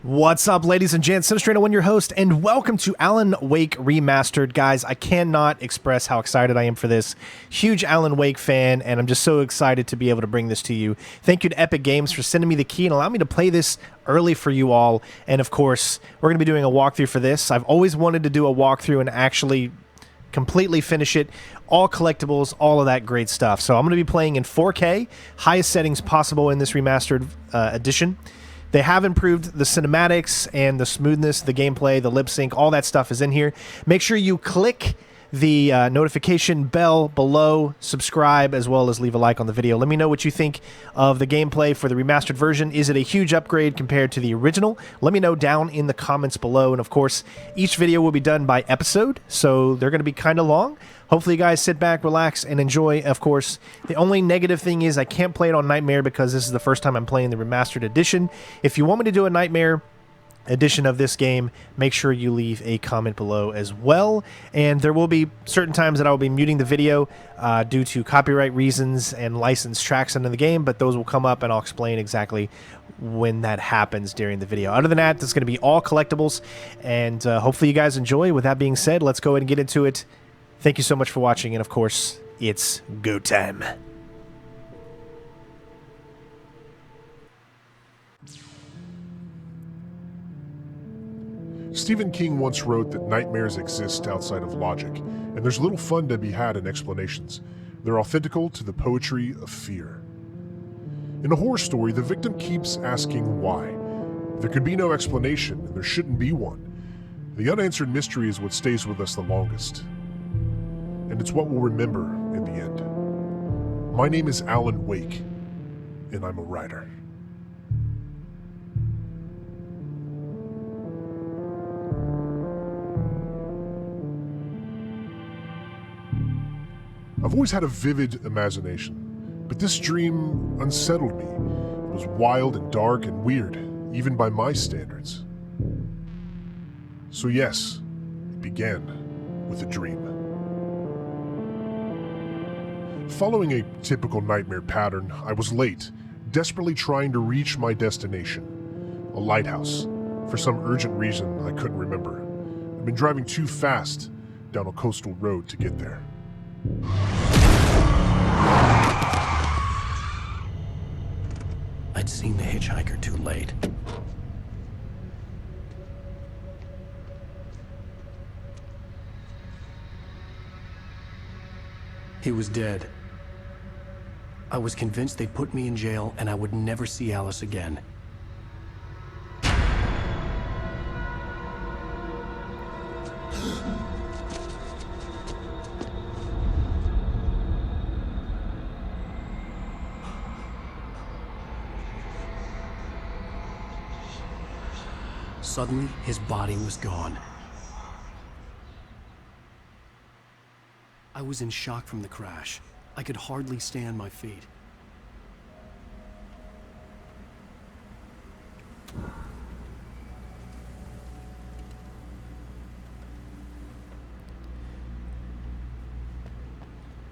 What's up, ladies and gents? Sinistrator1, your host, and welcome to Alan Wake Remastered. Guys, I cannot express how excited I am for this. Huge Alan Wake fan, and I'm just so excited to be able to bring this to you. Thank you to Epic Games for sending me the key and allowing me to play this early for you all. And of course, we're going to be doing a walkthrough for this. I've always wanted to do a walkthrough and actually completely finish it. All collectibles, all of that great stuff. So I'm going to be playing in 4K, highest settings possible in this remastered edition. They have improved the cinematics and the smoothness, the gameplay, the lip sync, all that stuff is in here. Make sure you click the notification bell below, subscribe, as well as leave a like on the video. Let me know what you think of the gameplay for the remastered version. Is it a huge upgrade compared to the original? Let me know down in the comments below. And of course, each video will be done by episode, so they're going to be kind of long. Hopefully you guys sit back, relax, and enjoy. Of course, the only negative thing is I can't play it on Nightmare because this is the first time I'm playing the remastered edition. If you want me to do a Nightmare edition of this game, make sure you leave a comment below as well. And there will be certain times that I will be muting the video due to copyright reasons and licensed tracks into the game, but those will come up and I'll explain exactly when that happens during the video. Other than that, this is going to be all collectibles, and hopefully you guys enjoy. With that being said, let's go ahead and get into it. Thank you so much for watching, and of course, it's go time. Stephen King once wrote that nightmares exist outside of logic, and there's little fun to be had in explanations. They're authentical to the poetry of fear. In a horror story, the victim keeps asking why. There can be no explanation, and there shouldn't be one. The unanswered mystery is what stays with us the longest. And it's what we'll remember in the end. My name is Alan Wake, and I'm a writer. I've always had a vivid imagination, but this dream unsettled me. It was wild and dark and weird, even by my standards. So yes, it began with a dream. Following a typical nightmare pattern, I was late, desperately trying to reach my destination, a lighthouse, for some urgent reason I couldn't remember. I'd been driving too fast down a coastal road to get there. I'd seen the hitchhiker too late. He was dead. I was convinced they'd put me in jail and I would never see Alice again. Suddenly, his body was gone. I was in shock from the crash. I could hardly stay on my feet.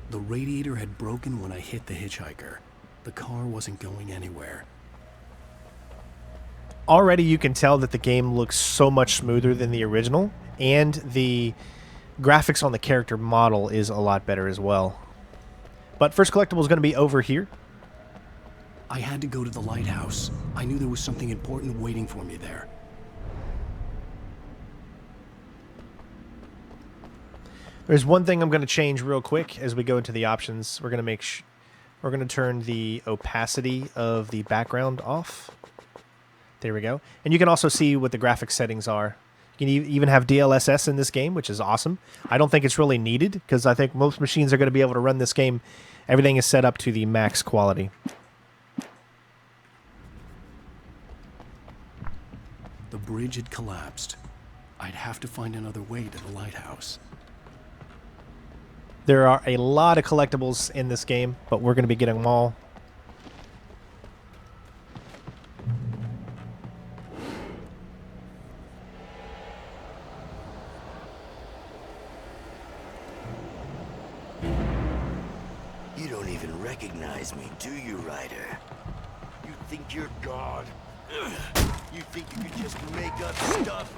The radiator had broken when I hit the hitchhiker. The car wasn't going anywhere. Already you can tell that the game looks so much smoother than the original, and the graphics on the character model is a lot better as well. But first collectible is going to be over here. I had to go to the lighthouse. I knew there was something important waiting for me there. There's one thing I'm going to change real quick as we go into the options. We're going to we're going to turn the opacity of the background off. There we go. And you can also see what the graphic settings are. You can even have DLSS in this game, which is awesome. I don't think it's really needed because I think most machines are going to be able to run this game. Everything is set up to the max quality. The bridge had collapsed. I'd have to find another way to the lighthouse. There are a lot of collectibles in this game, but we're going to be getting them all. You don't even recognize me, do you, Ryder? You think you're God? You think you can just make up stuff?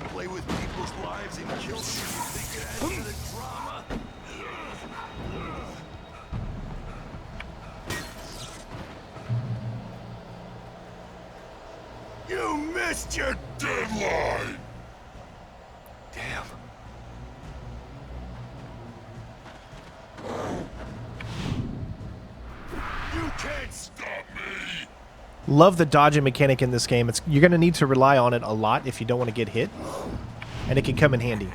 Play with people's lives and kill them? You think it adds to the drama? You missed your deadline! Damn. You can't stop me! Love the dodging mechanic in this game. You're going to need to rely on it a lot if you don't want to get hit, and it can come in handy.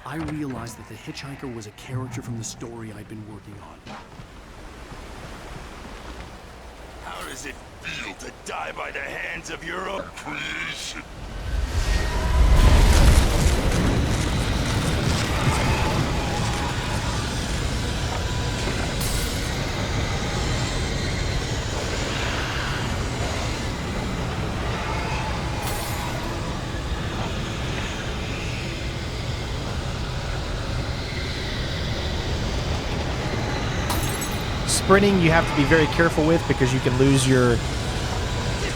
I realized that the hitchhiker was a character from the story I'd been working on. How does it feel to die by the hands of your own creation? Sprinting you have to be very careful with because you can lose your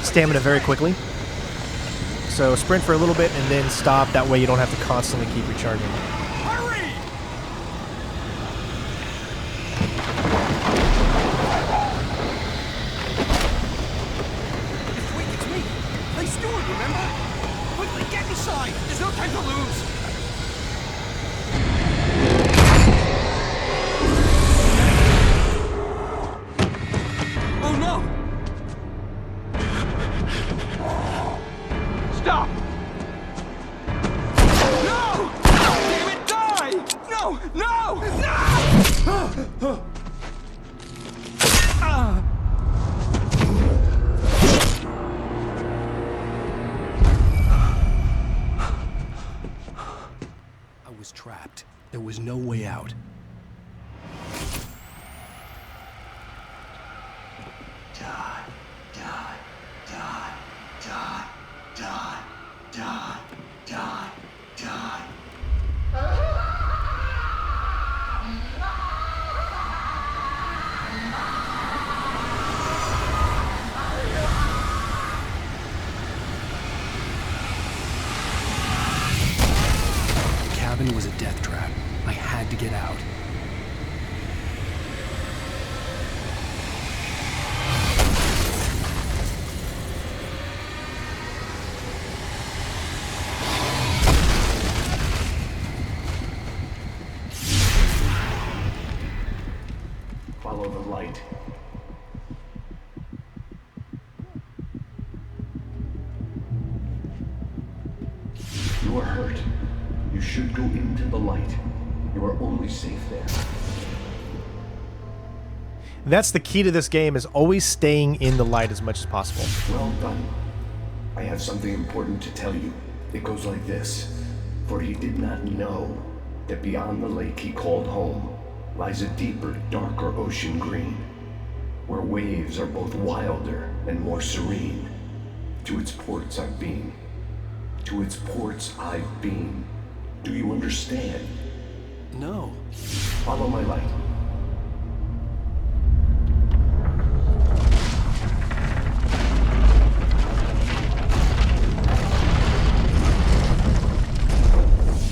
stamina very quickly. So sprint for a little bit and then stop. That way you don't have to constantly keep recharging. Hurry! It's me! Play steward, remember? Quickly, get inside! There's no time to lose! Oh no! Stop! No! Damn it, die! No! No! No! I was trapped. There was no way out. Die, die, die, die, die, die, die, die. The cabin was a death trap. I had to get out. Follow the light. You are hurt. You should go into the light. You are only safe there. That's the key to this game, is always staying in the light as much as possible. Well done. I have something important to tell you. It goes like this. For he did not know that beyond the lake he called home lies a deeper, darker ocean green, where waves are both wilder and more serene. To its ports I've been. To its ports I've been. Do you understand? No. Follow my light.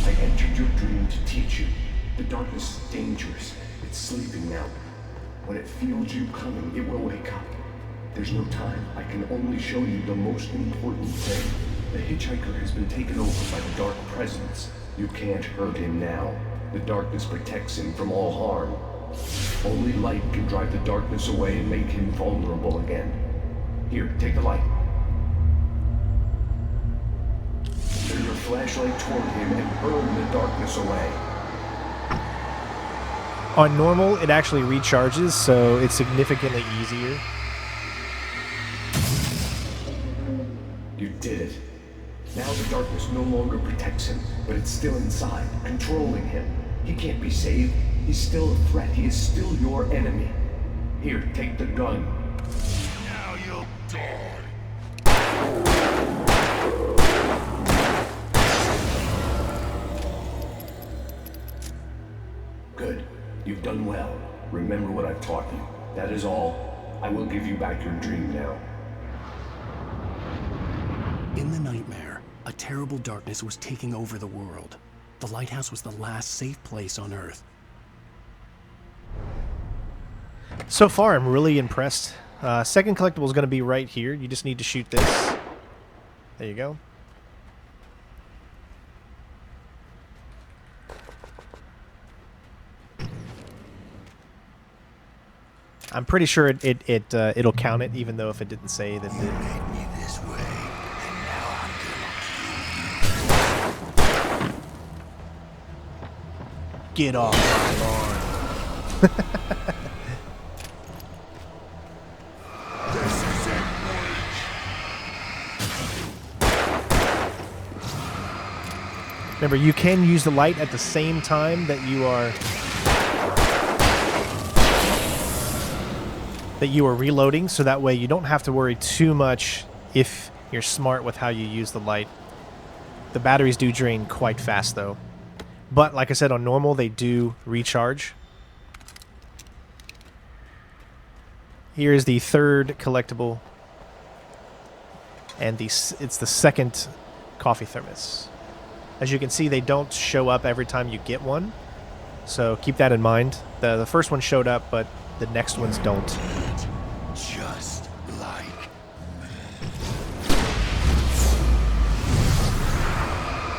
I entered your dream to teach you. The darkness is dangerous. It's sleeping now. When it feels you coming, it will wake up. There's no time. I can only show you the most important thing. The hitchhiker has been taken over by the dark presence. You can't hurt him now. The darkness protects him from all harm. Only light can drive the darkness away and make him vulnerable again. Here, take the light. Turn your flashlight toward him and burn the darkness away. On normal, it actually recharges, so it's significantly easier. You did it. Now the darkness no longer protects him, but it's still inside, controlling him. He can't be saved. He's still a threat. He is still your enemy. Here, take the gun. Now you'll die. Good. You've done well. Remember what I've taught you. That is all. I will give you back your dream now. In the nightmare, a terrible darkness was taking over the world. The lighthouse was the last safe place on Earth. So far, I'm really impressed. Second collectible is going to be right here. You just need to shoot this. There you go. I'm pretty sure it'll count it, even though if it didn't say that. Made me this way, and now I'm gonna Get off my lawn. This is it, Remember, you can use the light at the same time that you are reloading, so that way you don't have to worry too much if you're smart with how you use the light. The batteries do drain quite fast, though. But like I said, on normal, they do recharge. Here's the third collectible, and it's the second Coffee Thermos. As you can see, they don't show up every time you get one, so keep that in mind. The first one showed up, but the next ones don't. just like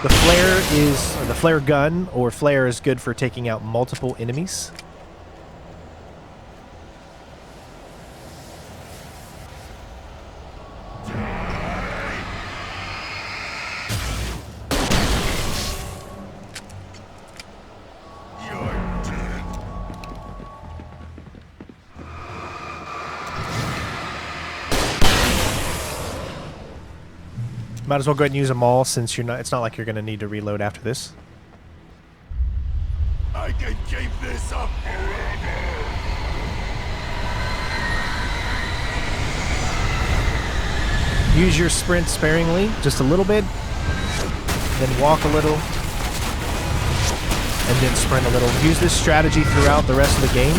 The flare gun or flare is good for taking out multiple enemies. Might as well go ahead and use them all, since it's not like you're going to need to reload after this. I can keep this up forever. Use your sprint sparingly, just a little bit, then walk a little, and then sprint a little. Use this strategy throughout the rest of the game.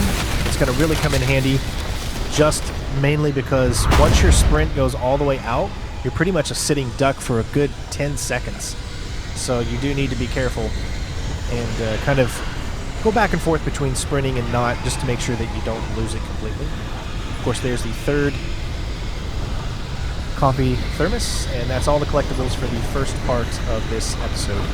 It's going to really come in handy, just mainly because once your sprint goes all the way out, you're pretty much a sitting duck for a good 10 seconds. So you do need to be careful and kind of go back and forth between sprinting and not, just to make sure that you don't lose it completely. Of course, there's the third Coffee Thermos, and that's all the collectibles for the first part of this episode.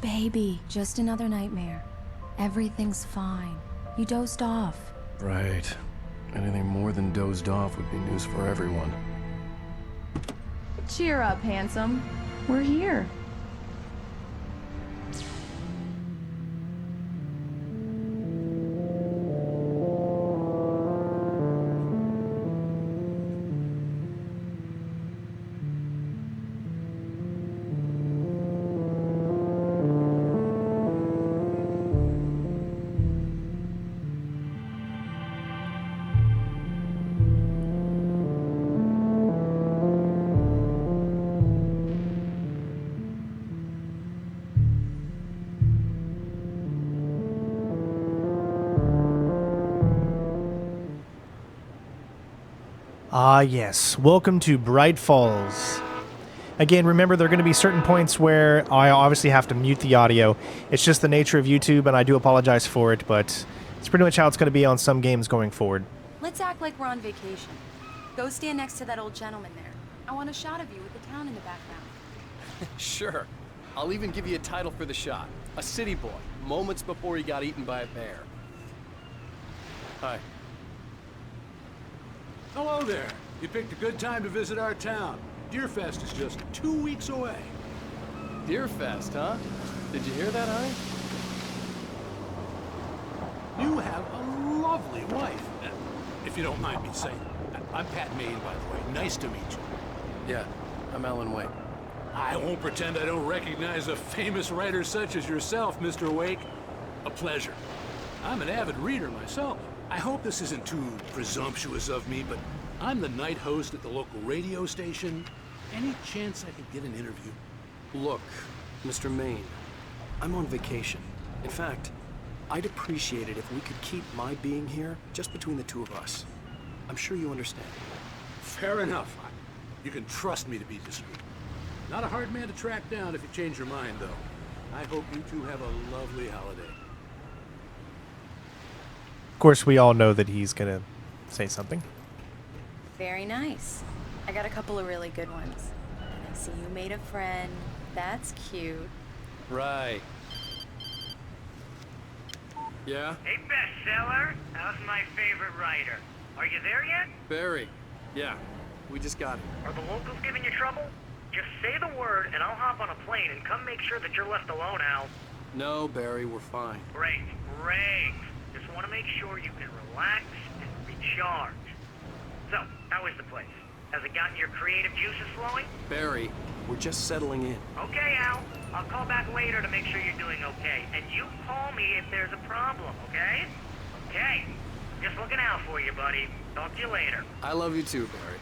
Baby, just another nightmare. Everything's fine. You dozed off. Right. Anything more than dozed off would be news for everyone. Cheer up, handsome. We're here. Ah, yes. Welcome to Bright Falls. Again, remember, there are going to be certain points where I obviously have to mute the audio. It's just the nature of YouTube, and I do apologize for it, but it's pretty much how it's going to be on some games going forward. Let's act like we're on vacation. Go stand next to that old gentleman there. I want a shot of you with the town in the background. Sure. I'll even give you a title for the shot. A city boy, moments before he got eaten by a bear. Hi. Hello there. You picked a good time to visit our town. Deerfest is just 2 weeks away. Deerfest, huh? Did you hear that, honey? You have a lovely wife. If you don't mind me saying. I'm Pat Maine, by the way. Nice to meet you. Yeah, I'm Alan Wake. I won't pretend I don't recognize a famous writer such as yourself, Mr. Wake. A pleasure. I'm an avid reader myself. I hope this isn't too presumptuous of me, but I'm the night host at the local radio station. Any chance I could get an interview? Look, Mr. Maine, I'm on vacation. In fact, I'd appreciate it if we could keep my being here just between the two of us. I'm sure you understand. Fair enough. You can trust me to be discreet. Not a hard man to track down if you change your mind, though. I hope you two have a lovely holiday. Of course, we all know that he's gonna say something. Very nice. I got a couple of really good ones. I see you made a friend. That's cute. Right. Yeah? Hey, bestseller. How's my favorite writer? Are you there yet? Burry. Yeah. We just got it. Are the locals giving you trouble? Just say the word and I'll hop on a plane and come make sure that you're left alone, Al. No, Burry, we're fine. Great. Just want to make sure you can relax and recharge. So, how is the place? Has it gotten your creative juices flowing? Burry, we're just settling in. Okay, Al. I'll call back later to make sure you're doing okay. And you call me if there's a problem, okay? Okay. Just looking out for you, buddy. Talk to you later. I love you too, Burry.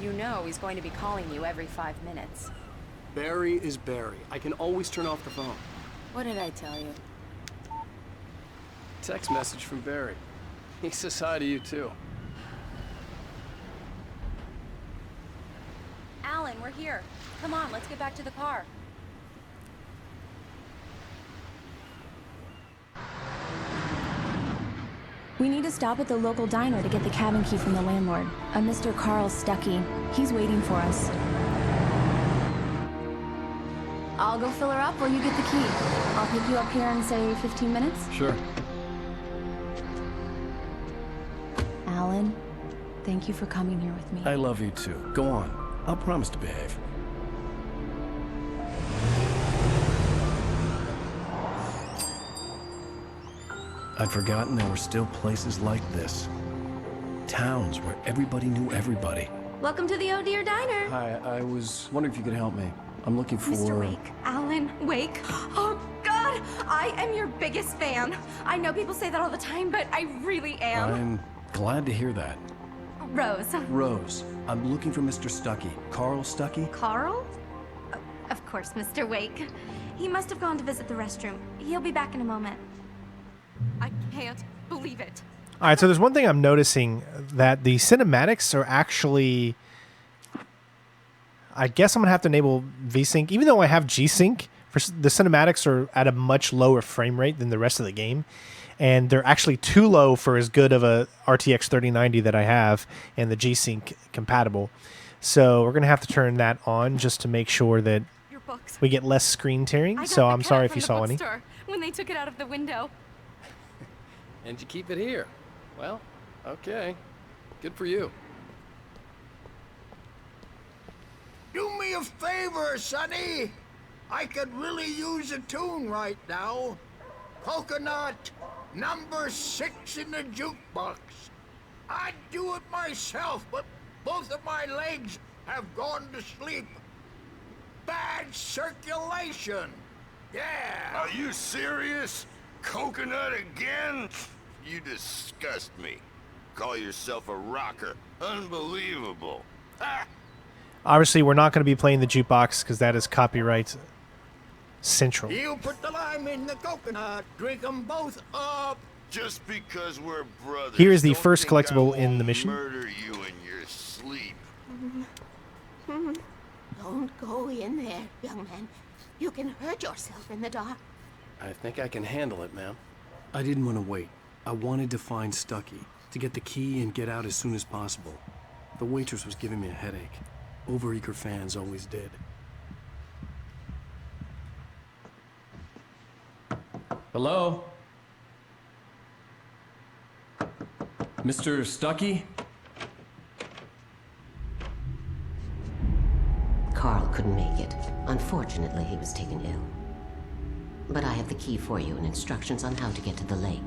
You know he's going to be calling you every 5 minutes. Burry is Burry. I can always turn off the phone. What did I tell you? Text message from Burry. He says hi to you too. Alan, we're here. Come on, let's get back to the car. We need to stop at the local diner to get the cabin key from the landlord, a Mr. Carl Stucky. He's waiting for us. I'll go fill her up while you get the key. I'll pick you up here in, say, 15 minutes? Sure. Alan, thank you for coming here with me. I love you too. Go on. I'll promise to behave. I'd forgotten there were still places like this. Towns where everybody knew everybody. Welcome to the Oh Dear Diner. Hi, I was wondering if you could help me. I'm looking for... Mr. Wake. Alan Wake. Oh, God! I am your biggest fan. I know people say that all the time, but I really am. I'm glad to hear that. Rose. Rose, I'm looking for Mr. Stucky. Carl Stucky? Carl? Of course, Mr. Wake. He must have gone to visit the restroom. He'll be back in a moment. I can't believe it. All right, so there's one thing I'm noticing, that the cinematics are actually... I guess I'm going to have to enable VSync. Even though I have G-Sync, the cinematics are at a much lower frame rate than the rest of the game. And they're actually too low for as good of a RTX 3090 that I have and the G-Sync compatible. So we're going to have to turn that on just to make sure that we get less screen tearing. So I'm sorry if you saw any. When they took it out of the window. And you keep it here. Well, okay. Good for you. Do me a favor, Sonny. I could really use a tune right now. Coconut, number 6 in the jukebox. I'd do it myself, but both of my legs have gone to sleep. Bad circulation. Yeah. Are you serious? Coconut again? You disgust me. Call yourself a rocker. Unbelievable. Ha! Obviously, we're not going to be playing the jukebox because that is copyright central. You put the lime in the coconut. Drink them both up. Just because we're brothers. Here is the don't first think collectible I in won't the mission. Murder you in your sleep. Don't go in there, young man. You can hurt yourself in the dark. I think I can handle it, ma'am. I didn't want to wait. I wanted to find Stucky, to get the key and get out as soon as possible. The waitress was giving me a headache. Overeager fans always did. Hello? Mr. Stucky? Carl couldn't make it. Unfortunately, he was taken ill. But I have the key for you and instructions on how to get to the lake.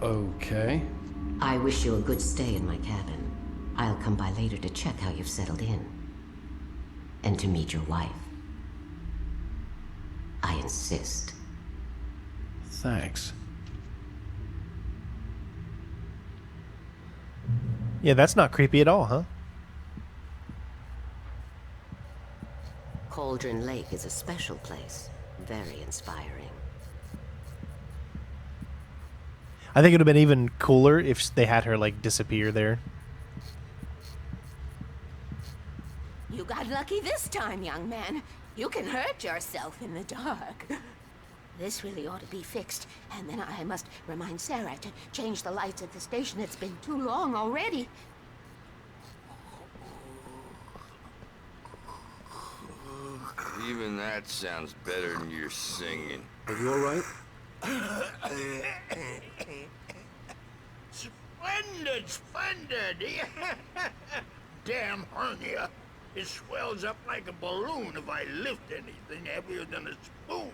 Okay. I wish you a good stay in my cabin. I'll come by later to check how you've settled in. And to meet your wife. I insist. Thanks. Yeah, that's not creepy at all, huh? Cauldron Lake is a special place. Very inspiring. I think it would have been even cooler if they had her, like, disappear there. You got lucky this time, young man. You can hurt yourself in the dark. This really ought to be fixed, and then I must remind Sarah to change the lights at the station. It's been too long already. Even that sounds better than your singing. Are you all right? Splendid, splendid! Damn hernia. It swells up like a balloon if I lift anything heavier than a spoon.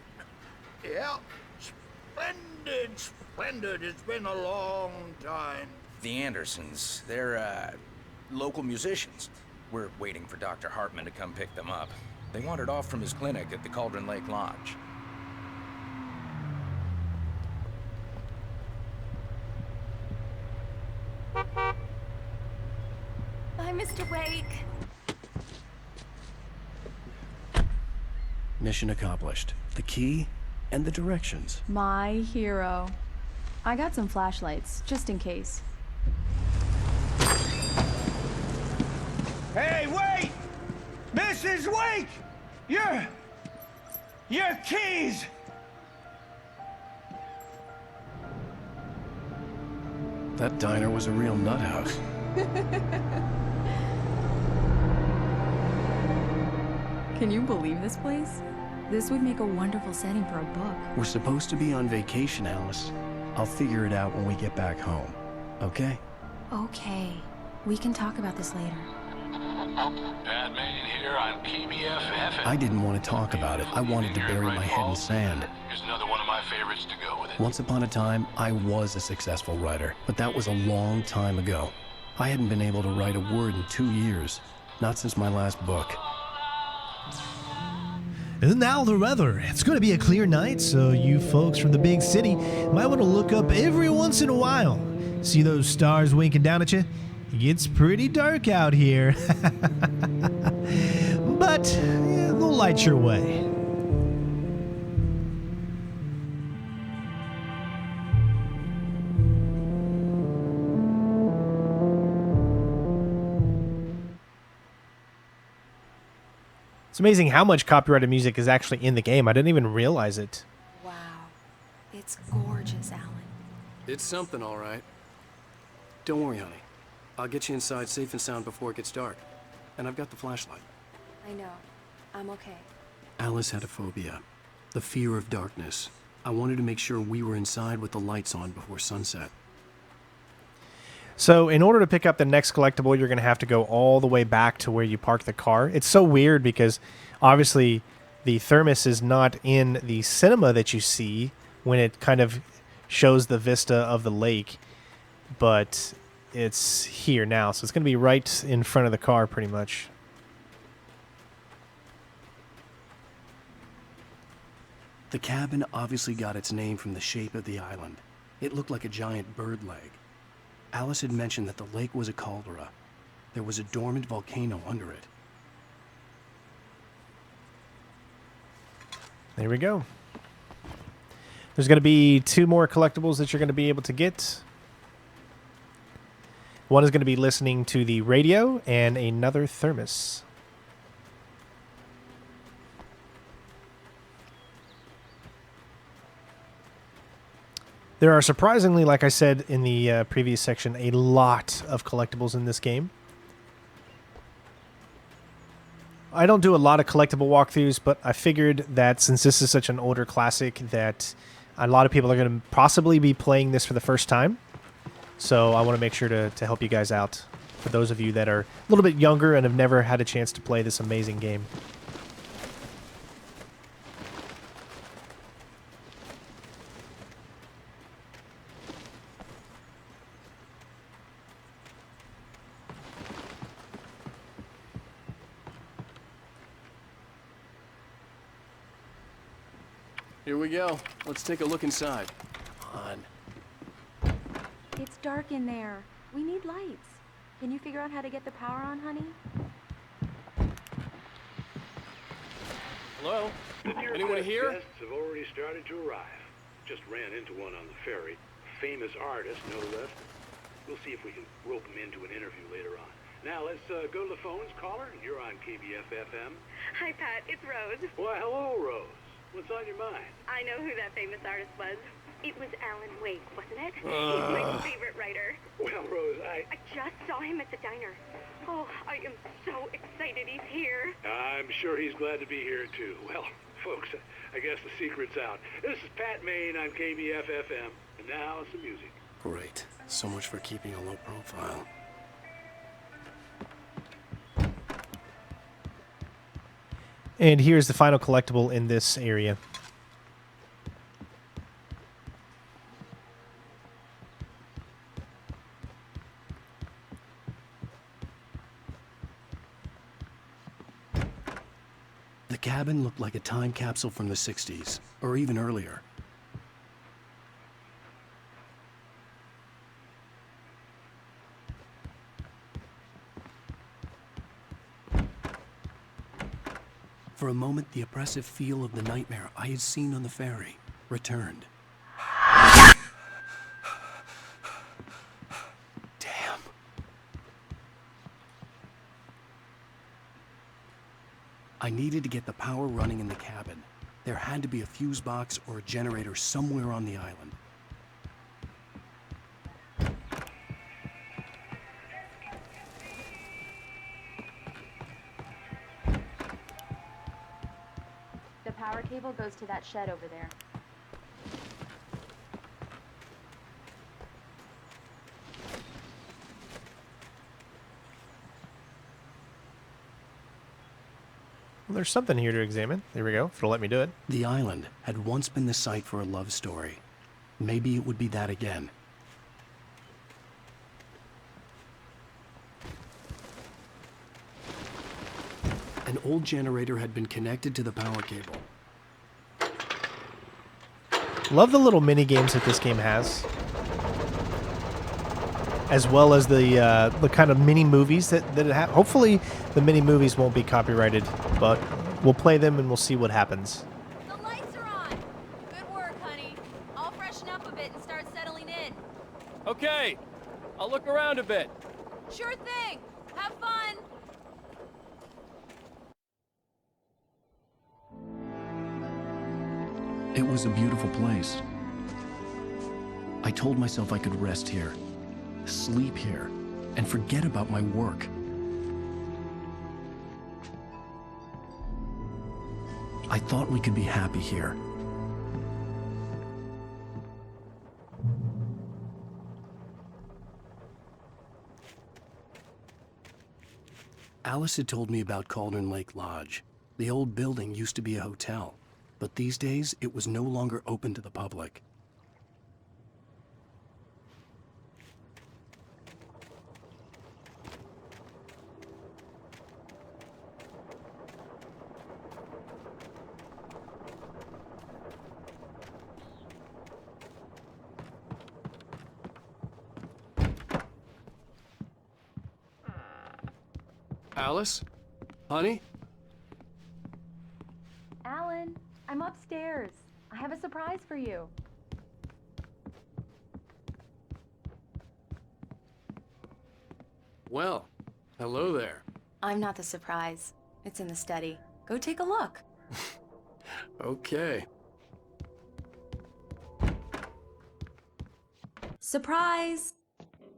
Yeah, splendid, splendid. It's been a long time. The Andersons, they're, local musicians. We're waiting for Dr. Hartman to come pick them up. They wandered off from his clinic at the Cauldron Lake Lodge. Bye, Mr. Wake. Mission accomplished. The key and the directions. My hero. I got some flashlights, just in case. Hey, wait! Mrs. Wake! Your keys! That diner was a real nut house. Can you believe this place? This would make a wonderful setting for a book. We're supposed to be on vacation, Alice. I'll figure it out when we get back home. Okay? Okay. We can talk about this later. Batman here on PBFF. I didn't want to talk about it. I wanted to bury my head in sand. Here's another one of my favorites to go with it. Once upon a time, I was a successful writer, but that was a long time ago. I hadn't been able to write a word in 2 years. Not since my last book. And now the weather. It's going to be a clear night, so you folks from the big city might want to look up every once in a while. See those stars winking down at you? It gets pretty dark out here. But yeah, they'll light your way. It's amazing how much copyrighted music is actually in the game. I didn't even realize it. Wow. It's gorgeous, Alan. It's something, all right. Don't worry, honey. I'll get you inside safe and sound before it gets dark. And I've got the flashlight. I know. I'm okay. Alice had a phobia. The fear of darkness. I wanted to make sure we were inside with the lights on before sunset. So in order to pick up the next collectible, you're going to have to go all the way back to where you parked the car. It's so weird because obviously the thermos is not in the cinema that you see when it kind of shows the vista of the lake, but it's here now. So it's going to be right in front of the car pretty much. The cabin obviously got its name from the shape of the island. It looked like a giant bird leg. Alice had mentioned that the lake was a caldera. There was a dormant volcano under it. There we go. There's going to be 2 more collectibles that you're going to be able to get. One is going to be listening to the radio and another thermos. There are surprisingly, like I said in the previous section, a lot of collectibles in this game. I don't do a lot of collectible walkthroughs, but I figured that since this is such an older classic that a lot of people are going to possibly be playing this for the first time. So I want to make sure to help you guys out. For those of you that are a little bit younger and have never had a chance to play this amazing game. Here we go. Let's take a look inside. Come on. It's dark in there. We need lights. Can you figure out how to get the power on, honey? Hello? Anyone here? Guests have already started to arrive. Just ran into one on the ferry. Famous artist, no less. We'll see if we can rope him into an interview later on. Now let's go to the phones. Caller, you're on KBF-FM. Hi, Pat. It's Rose. Why, hello, Rose. What's on your mind? I know who that famous artist was. It was Alan Wake, wasn't it? He's my favorite writer. Well, Rose, I just saw him at the diner. Oh, I am so excited he's here. I'm sure he's glad to be here, too. Well, folks, I guess the secret's out. This is Pat Maine on KBF-FM. And now some music. Great. So much for keeping a low profile. And here's the final collectible in this area. The cabin looked like a time capsule from the 60s, or even earlier. For a moment, the oppressive feel of the nightmare I had seen on the ferry returned. Damn. I needed to get the power running in the cabin. There had to be a fuse box or a generator somewhere on the island. The power cable goes to that shed over there. Well, there's something here to examine. There we go, if it'll let me do it. The island had once been the site for a love story. Maybe it would be that again. An old generator had been connected to the power cable. Love the little mini games that this game has, as well as the kind of mini movies that it has. Hopefully, the mini movies won't be copyrighted, but we'll play them and we'll see what happens. The lights are on. Good work, honey. I'll freshen up a bit and start settling in. Okay, I'll look around a bit. Sure thing. Have fun. It was a beautiful place. I told myself I could rest here, sleep here, and forget about my work. I thought we could be happy here. Alice had told me about Cauldron Lake Lodge. The old building used to be a hotel, but these days it was no longer open to the public. Alice? Honey? Alan, I'm upstairs. I have a surprise for you. Well, hello there. I'm not the surprise. It's in the study. Go take a look. Okay. Surprise!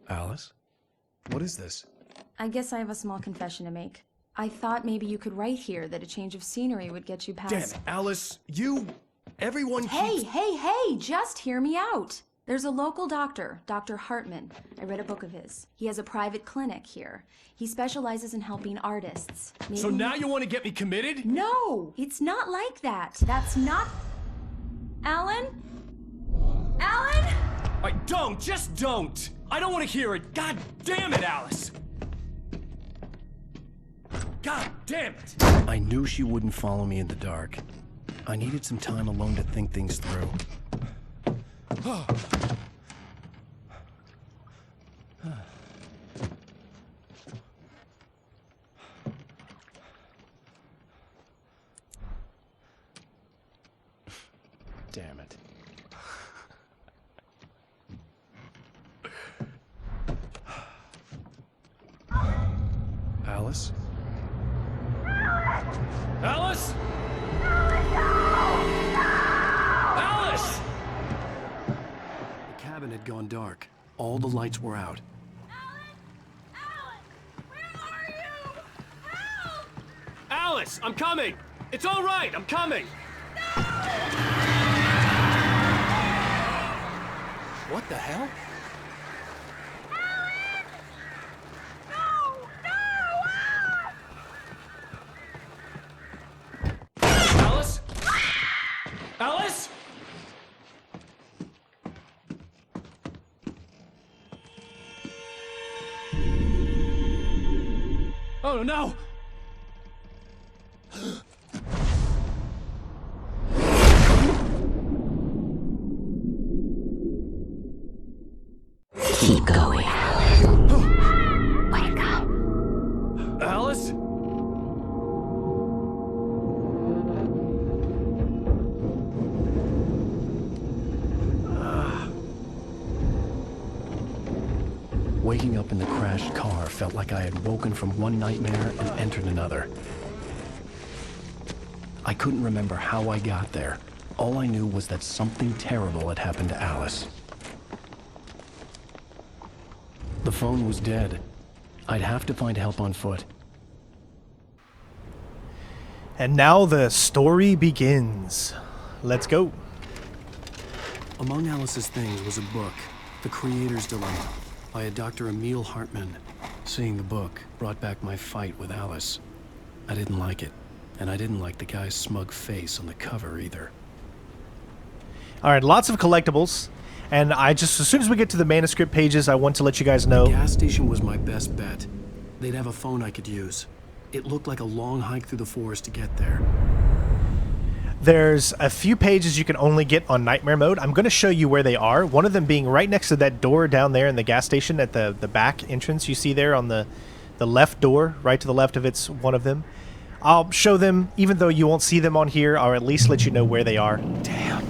Alice? What is this? I guess I have a small confession to make. I thought maybe you could write here that a change of scenery would get you past... Damn it, Alice, you... Everyone Hey, keeps... hey, hey! Just hear me out! There's a local doctor, Dr. Hartman. I read a book of his. He has a private clinic here. He specializes in helping artists. Maybe... So now you want to get me committed? No, it's not like that. That's not... Alan? Alan? Just don't! I don't want to hear it! God damn it, Alice! God damn it! I knew she wouldn't follow me in the dark. I needed some time alone to think things through. Damn it. Alice? Alice? Alice! The cabin had gone dark. All the lights were out. Alice, I'm coming! It's all right, I'm coming! What the hell? Alice? Alice? Oh no! Keep going, Alan. Wake up. Alice? Waking up in the crashed car felt like I had woken from one nightmare and entered another. I couldn't remember how I got there. All I knew was that something terrible had happened to Alice. The phone was dead. I'd have to find help on foot. And now the story begins. Let's go. Among Alice's things was a book, The Creator's Dilemma, by a Dr. Emil Hartman. Seeing the book brought back my fight with Alice. I didn't like it, and I didn't like the guy's smug face on the cover either. All right, lots of collectibles. And as soon as we get to the manuscript pages, I want to let you guys know. The gas station was my best bet. They'd have a phone I could use. It looked like a long hike through the forest to get there. There's a few pages you can only get on Nightmare Mode. I'm going to show you where they are. One of them being right next to that door down there in the gas station at the back entrance. You see there on the left door, right to the left of it's one of them. I'll show them, even though you won't see them on here, or at least let you know where they are. Damn.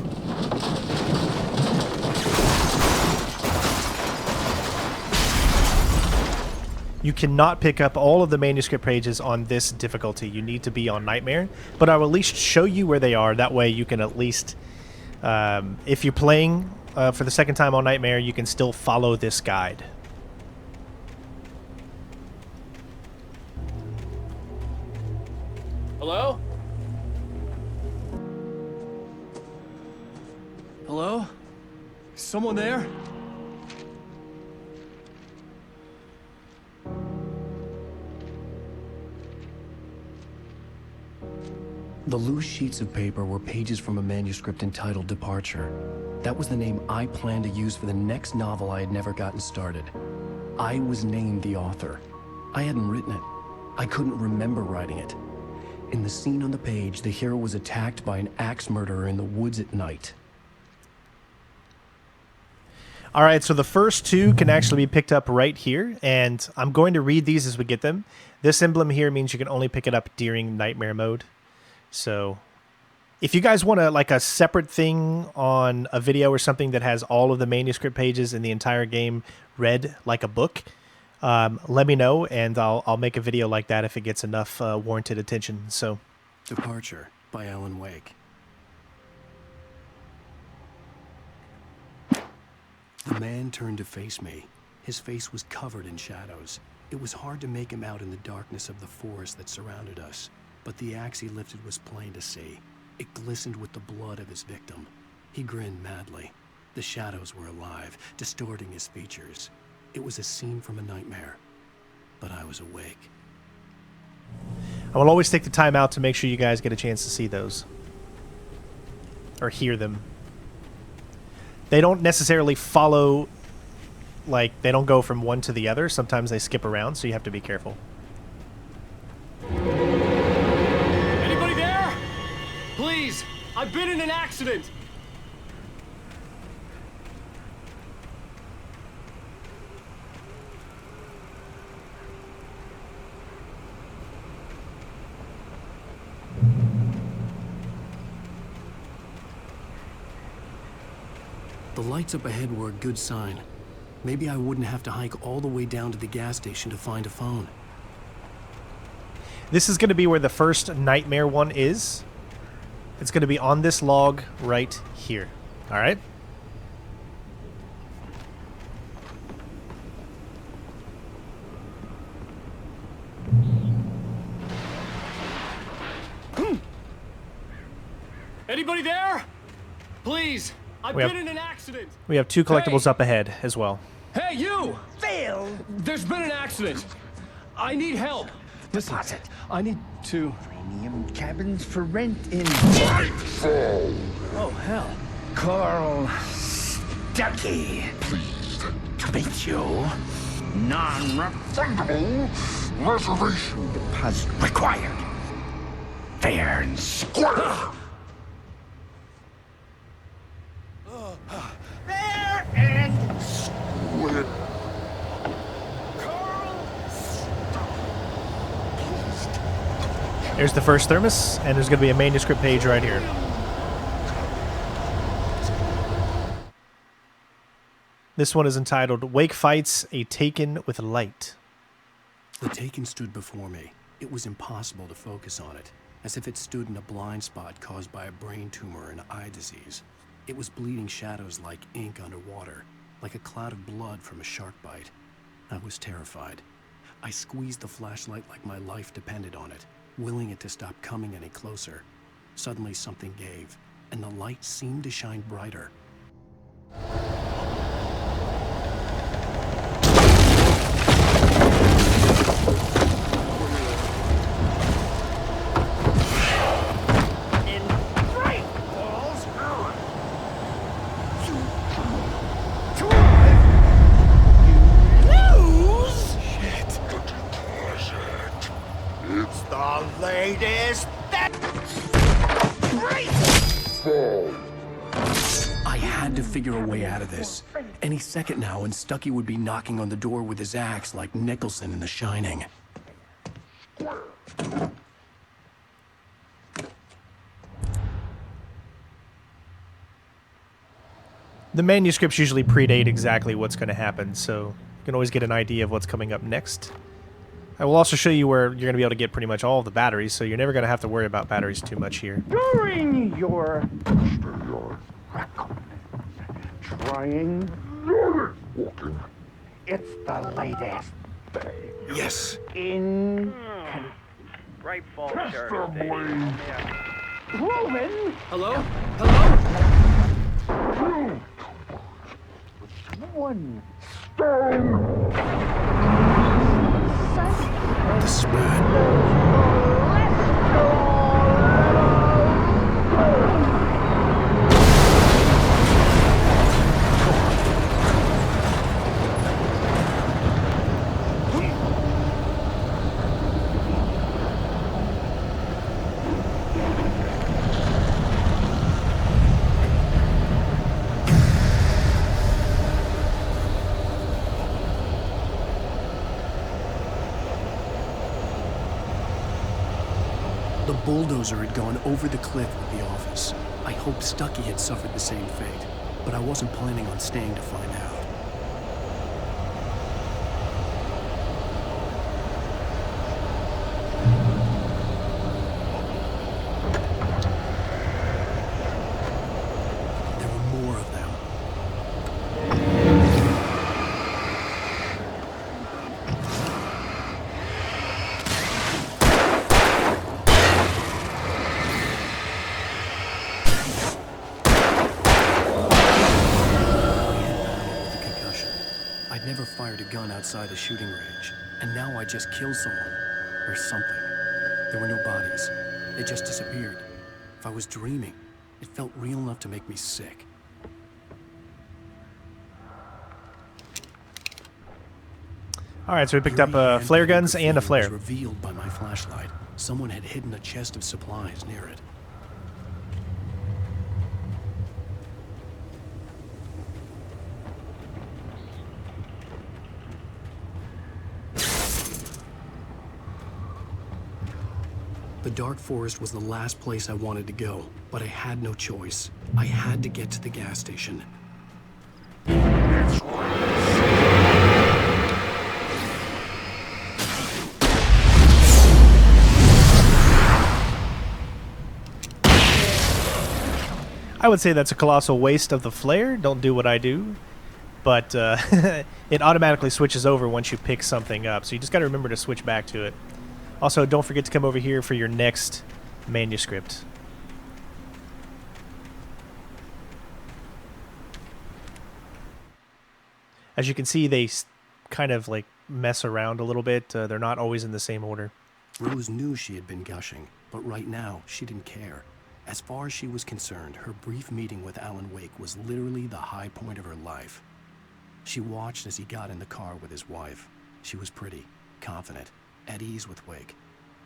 You cannot pick up all of the manuscript pages on this difficulty. You need to be on Nightmare, but I will at least show you where they are. That way you can at least, if you're playing for the second time on Nightmare, you can still follow this guide. Hello? Hello? Is someone there? The loose sheets of paper were pages from a manuscript entitled Departure. That was the name I planned to use for the next novel I had never gotten started. I was named the author. I hadn't written it. I couldn't remember writing it. In the scene on the page, the hero was attacked by an axe murderer in the woods at night. All right, so the first two can actually be picked up right here, and I'm going to read these as we get them. This emblem here means you can only pick it up during Nightmare Mode. So if you guys want like a separate thing on a video or something that has all of the manuscript pages in the entire game read like a book, let me know, and I'll make a video like that if it gets enough warranted attention. So, Departure by Alan Wake. The man turned to face me. His face was covered in shadows. It was hard to make him out in the darkness of the forest that surrounded us, but the axe he lifted was plain to see. It glistened with the blood of his victim. He grinned madly. The shadows were alive, distorting his features. It was a scene from a nightmare, but I was awake. I will always take the time out to make sure you guys get a chance to see those. Or hear them. They don't necessarily follow, like, they don't go from one to the other. Sometimes they skip around, so you have to be careful. Anybody there? Please, I've been in an accident. The lights up ahead were a good sign. Maybe I wouldn't have to hike all the way down to the gas station to find a phone. This is going to be where the first nightmare one is. It's going to be on this log right here. All right? Anybody there? Please, I've We been have- in an accident. We have 2 collectibles up ahead as well. Hey, you! Phil! There's been an accident. I need help. Listen, I need to... Premium cabins for rent in... Oh, hell. Carl Stucky. Pleased to meet you. Non-refundable reservation deposit required. Fair and square. Fair and square. There's the first thermos, and there's going to be a manuscript page right here. This one is entitled Wake Fights a Taken with Light. The Taken stood before me. It was impossible to focus on it, as if it stood in a blind spot caused by a brain tumor and eye disease. It was bleeding shadows like ink underwater, like a cloud of blood from a shark bite. I was terrified. I squeezed the flashlight like my life depended on it, willing it to stop coming any closer. Suddenly something gave, and the light seemed to shine brighter. It's the latest I had to figure a way out of this. Any second now, and Stucky would be knocking on the door with his axe like Nicholson in The Shining. The manuscripts usually predate exactly what's going to happen, so you can always get an idea of what's coming up next. I will also show you where you're going to be able to get pretty much all of the batteries, so you're never going to have to worry about batteries too much here. During your record, trying walking, it's the latest thing. Yes. In Right fall, testably proven. Hello? Hello? One stone. The spat. The bulldozer had gone over the cliff with the office. I hoped Stucky had suffered the same fate, but I wasn't planning on staying to find out. There were more of them. I'd never fired a gun outside a shooting range, and now I just killed someone. Or something. There were no bodies. They just disappeared. If I was dreaming, it felt real enough to make me sick. All right, so we picked up flare guns and a flare. Was revealed by my flashlight. Someone had hidden a chest of supplies near it. The dark forest was the last place I wanted to go, but I had no choice. I had to get to the gas station. I would say that's a colossal waste of the flare. Don't do what I do. But it automatically switches over once you pick something up, so you just got to remember to switch back to it. Also, don't forget to come over here for your next manuscript. As you can see, they kind of like mess around a little bit. They're not always in the same order. Rose knew she had been gushing, but right now, she didn't care. As far as she was concerned, her brief meeting with Alan Wake was literally the high point of her life. She watched as he got in the car with his wife. She was pretty, confident, at ease with Wake.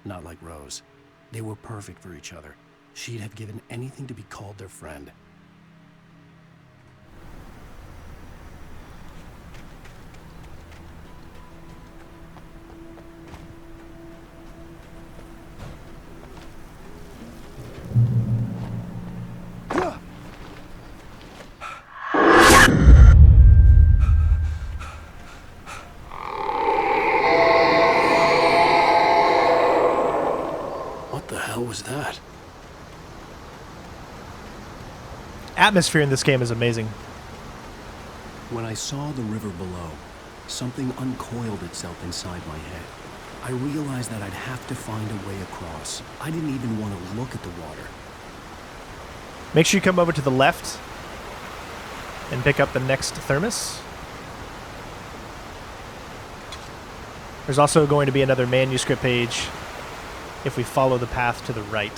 Not like Rose. They were perfect for each other. She'd have given anything to be called their friend. Was that? Atmosphere in this game is amazing. When I saw the river below, something uncoiled itself inside my head. I realized that I'd have to find a way across. I didn't even want to look at the water. Make sure you come over to the left and pick up the next thermos. There's also going to be another manuscript page if we follow the path to the right.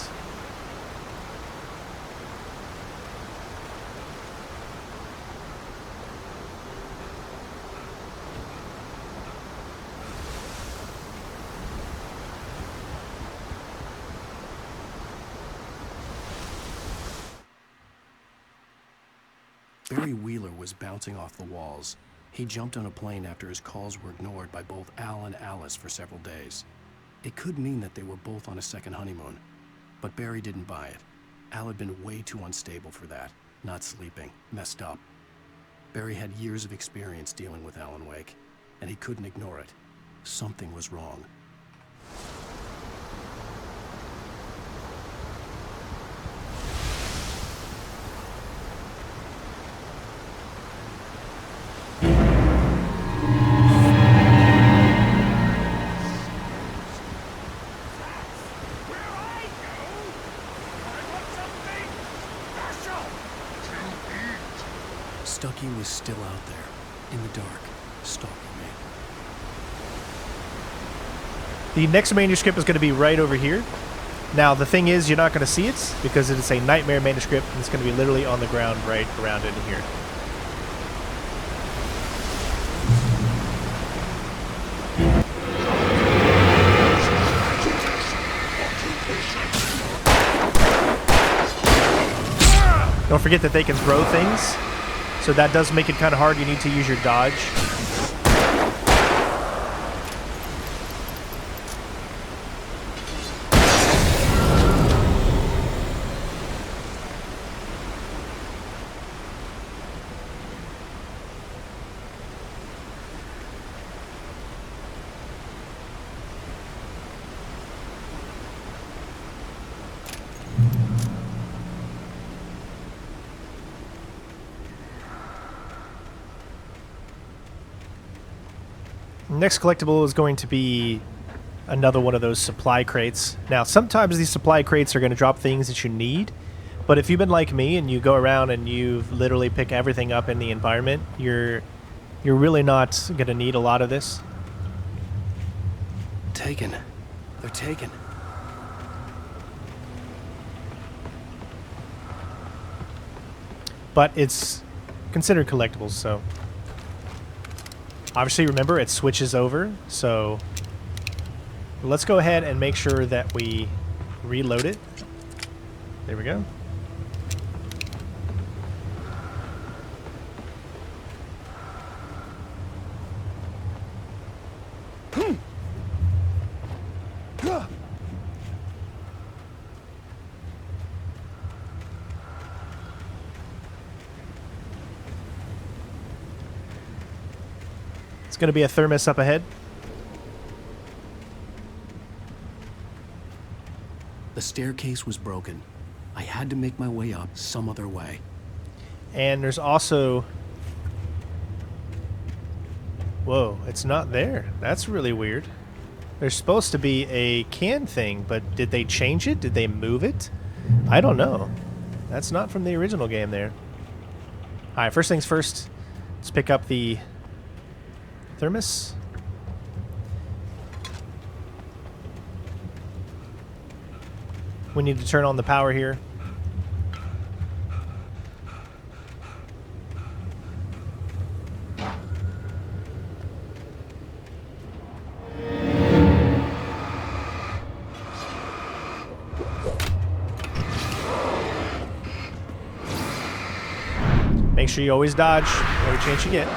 Burry was bouncing off the walls. He jumped on a plane after his calls were ignored by both Al and Alice for several days. It could mean that they were both on a second honeymoon, but Burry didn't buy it. Al had been way too unstable for that, not sleeping, messed up. Burry had years of experience dealing with Alan Wake, and he couldn't ignore it. Something was wrong. Stucky was still out there, in the dark, stalking me. The next manuscript is going to be right over here. Now, the thing is, you're not going to see it because it is a Nightmare manuscript, and it's going to be literally on the ground right around in here. Don't forget that they can throw things, so that does make it kind of hard. You need to use your dodge. Next collectible is going to be another one of those supply crates. Now, sometimes these supply crates are going to drop things that you need, but if you've been like me and you go around and you literally pick everything up in the environment, you're You're really not going to need a lot of this. Taken. They're taken. But it's considered collectibles, so... Obviously, remember, it switches over, so... Let's go ahead and make sure that we reload it. There we go. It's going to be a thermos up ahead. The staircase was broken. I had to make my way up some other way. And there's also... Whoa, it's not there. That's really weird. There's supposed to be a can thing, but did they change it? Did they move it? I don't know. That's not from the original game there. Alright, first things first. Let's pick up the thermos. We need to turn on the power here. Make sure you always dodge every chance you get.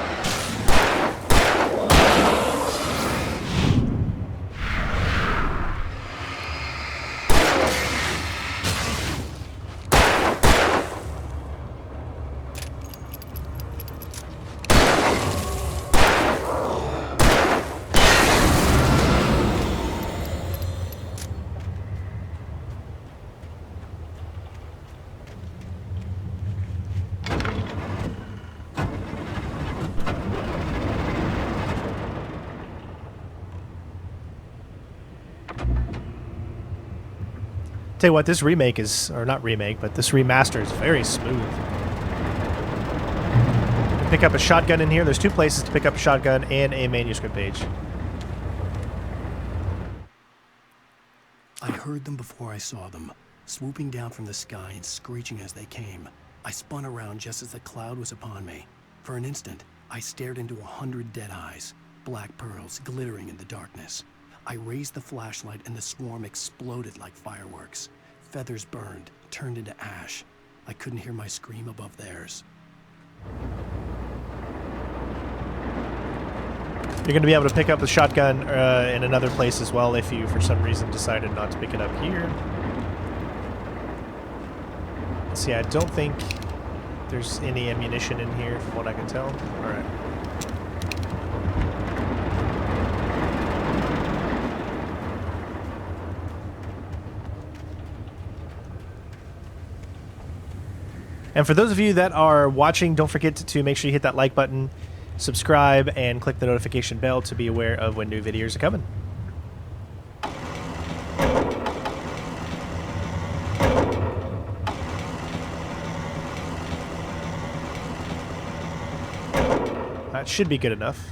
Tell you what, this remake is, or not remake, but this remaster is very smooth. You can pick up a shotgun in here. There's two places to pick up a shotgun and a manuscript page. I heard them before I saw them, swooping down from the sky and screeching as they came. I spun around just as the cloud was upon me. For an instant, I stared into 100 dead eyes, black pearls glittering in the darkness. I raised the flashlight and the swarm exploded like fireworks. Feathers burned, turned into ash. I couldn't hear my scream above theirs. You're going to be able to pick up the shotgun in another place as well if you, for some reason, decided not to pick it up here. See, I don't think there's any ammunition in here from what I can tell. Alright. And for those of you that are watching, don't forget to make sure you hit that like button, subscribe, and click the notification bell to be aware of when new videos are coming. That should be good enough.